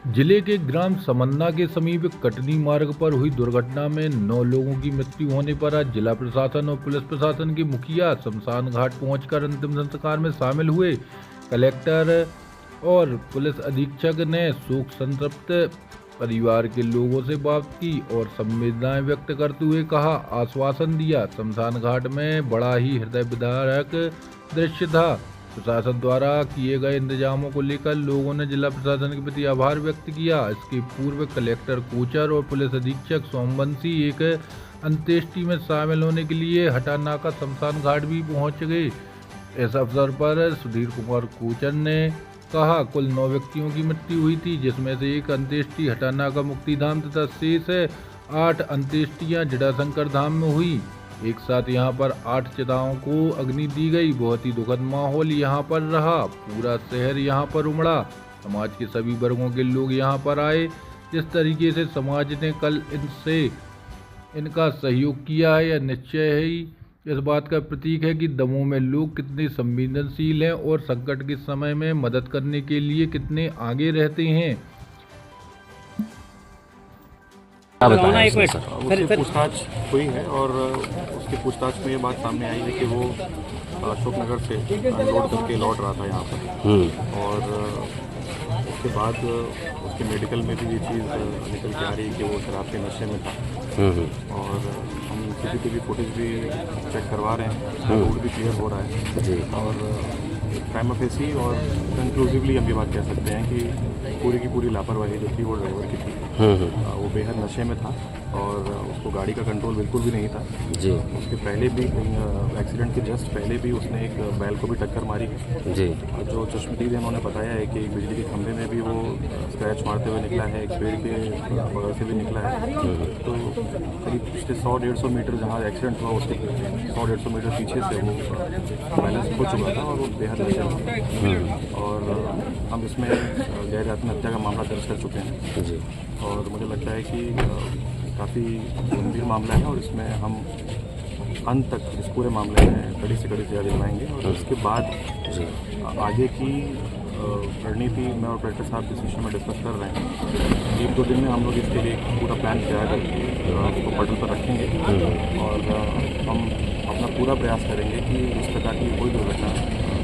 जिले के ग्राम समन्ना के समीप कटनी मार्ग पर हुई दुर्घटना में 9 लोगों की मृत्यु होने पर आज जिला प्रशासन और पुलिस प्रशासन के मुखिया शमशान घाट पहुंचकर अंतिम संस्कार में शामिल हुए। कलेक्टर और पुलिस अधीक्षक ने शोक संतप्त परिवार के लोगों से बात की और संवेदनाएं व्यक्त करते हुए आश्वासन दिया। शमशान घाट में बड़ा ही हृदय विदारक दृश्य था। प्रशासन द्वारा किए गए इंतजामों को लेकर लोगों ने जिला प्रशासन के प्रति आभार व्यक्त किया। इसके पूर्व कलेक्टर कोचर और पुलिस अधीक्षक सोमवंशी एक अंत्येष्टि में शामिल होने के लिए हटानाका शमशान घाट भी पहुंच गए। इस अवसर पर सुधीर कुमार कोचर ने कहा, कुल 9 व्यक्तियों की मृत्यु हुई थी, जिसमें से एक अंत्येष्टि हटानाका मुक्तिधाम तथा शेष 8 अंत्येष्टियां जटाशंकर धाम में हुई। एक साथ यहां पर 8 चिताओं को अग्नि दी गई। बहुत ही दुखद माहौल यहां पर रहा। पूरा शहर यहां पर उमड़ा। समाज के सभी वर्गों के लोग यहां पर आए। जिस तरीके से समाज ने कल इनका सहयोग किया है, यह निश्चय ही इस बात का प्रतीक है कि दमोह में लोग कितने संवेदनशील हैं और संकट के समय में मदद करने के लिए कितने आगे रहते हैं। उसकी पूछताछ हुई है और उसकी पूछताछ में ये बात सामने आई है कि वो अशोकनगर से अनलोड करके लौट रहा था यहाँ पर और उसके बाद उसके मेडिकल में भी ये चीज़ निकल के आ रही है कि वो शराब के नशे में था और हम CCTV फुटेज भी चेक करवा रहे हैं। रोड भी क्लियर हो रहा है और प्राइमा फेसी और कंक्लूसिवली हम ये बात कह सकते हैं कि पूरी की पूरी लापरवाही जो थी वो ड्राइवर की थी। वो बेहद नशे में था और उसको गाड़ी का कंट्रोल बिल्कुल भी नहीं था जी। उसके पहले भी एक्सीडेंट के जस्ट पहले भी उसने एक बैल को भी टक्कर मारी है जी। और जो चश्मदीद है उन्होंने बताया है कि बिजली के खंभे में भी वो स्क्रैच मारते हुए निकला है, एक पेड़ के बगल से भी निकला है। तो करीब पिछले 100-150 मीटर जहाँ एक्सीडेंट हुआ उसके 100-150 मीटर पीछे से वो बैलेंस हो चुका था और वो बेहद नशे में और हम इसमें गैर आत्महत्या का मामला दर्ज कर चुके हैं जी। और मुझे लगता है कि काफ़ी गंभीर मामला है और इसमें हम अंत तक इस पूरे मामले में कड़ी से कड़ी सजा दिलवाएंगे और उसके बाद आगे की रणनीति मैं और कलेक्टर साहब इस विषय में डिस्कस कर रहे हैं। 1-2 दिन में हम लोग इसके लिए पूरा प्लान तैयार करके उसको पटल पर रखेंगे और हम अपना पूरा प्रयास करेंगे कि इस प्रकार की कोई दुर्घटना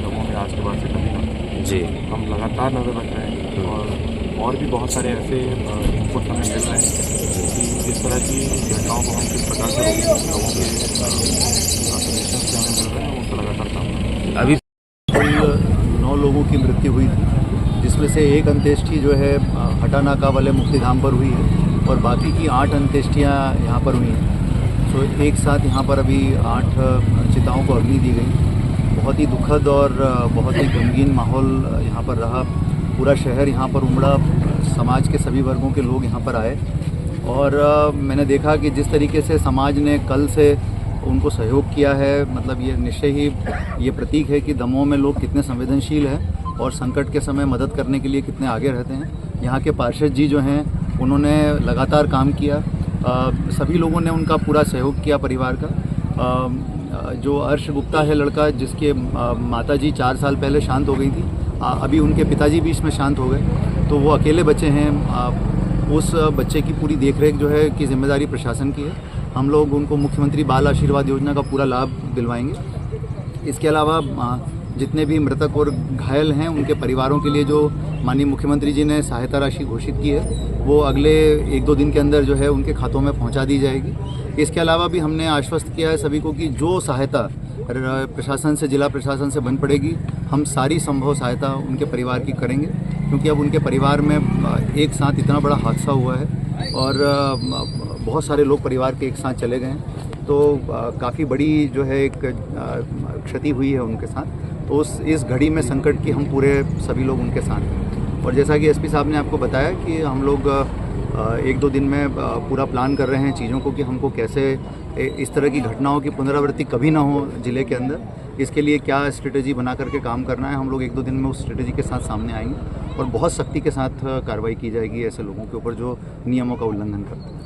दमोह में आज के बाद से कभी ना जी। हम लगातार नज़र रख रहे हैं और भी बहुत सारे ऐसे इनपुट हमें मिल रहे हैं कि इस तरह की घटनाओं को हम किस प्रकार से रोकें। लोगों के सजेशंस से हमें मिल रहे हैं, उनका लगातार काम। अभी कुल 9 लोगों की मृत्यु हुई थी, जिसमें से एक अंत्येष्टि जो है हटानाका वाले मुक्तिधाम पर हुई है और बाकी की 8 अंत्येष्टियाँ यहाँ पर हुई हैं। तो एक साथ यहाँ पर अभी 8 चिताओं को अग्नि दी गई। बहुत ही दुखद और बहुत ही गमगीन माहौल यहाँ पर रहा। पूरा शहर यहाँ पर उमड़ा। समाज के सभी वर्गों के लोग यहाँ पर आए और मैंने देखा कि जिस तरीके से समाज ने कल से उनको सहयोग किया है, मतलब ये निश्चय ही ये प्रतीक है कि दमोह में लोग कितने संवेदनशील हैं और संकट के समय मदद करने के लिए कितने आगे रहते हैं। यहाँ के पार्षद जी जो हैं उन्होंने लगातार काम किया। सभी लोगों ने उनका पूरा सहयोग किया परिवार का। जो अर्श गुप्ता है लड़का, जिसके माताजी 4 साल पहले शांत हो गई थी, अभी उनके पिताजी भी इसमें शांत हो गए, तो वो अकेले बच्चे हैं। उस बच्चे की पूरी देखरेख जो है की जिम्मेदारी प्रशासन की है। हम लोग उनको मुख्यमंत्री बाल आशीर्वाद योजना का पूरा लाभ दिलवाएंगे। इसके अलावा जितने भी मृतक और घायल हैं उनके परिवारों के लिए जो माननीय मुख्यमंत्री जी ने सहायता राशि घोषित की है वो अगले 1-2 दिन के अंदर जो है उनके खातों में पहुंचा दी जाएगी। इसके अलावा भी हमने आश्वस्त किया है सभी को कि जो सहायता प्रशासन से, जिला प्रशासन से बन पड़ेगी, हम सारी संभव सहायता उनके परिवार की करेंगे, क्योंकि अब उनके परिवार में एक साथ इतना बड़ा हादसा हुआ है और बहुत सारे लोग परिवार के एक साथ चले गए हैं, तो काफ़ी बड़ी जो है एक क्षति हुई है उनके साथ। तो इस घड़ी में संकट की हम पूरे सभी लोग उनके साथ हैं और जैसा कि एसपी साहब ने आपको बताया कि हम लोग 1-2 दिन में पूरा प्लान कर रहे हैं चीज़ों को कि हमको कैसे इस तरह की घटनाओं की पुनरावृत्ति कभी ना हो ज़िले के अंदर। इसके लिए क्या स्ट्रेटेजी बना करके काम करना है, हम लोग 1-2 दिन में उस स्ट्रेटेजी के साथ सामने आएंगे और बहुत सख्ती के साथ कार्रवाई की जाएगी ऐसे लोगों के ऊपर जो नियमों का उल्लंघन करते हैं।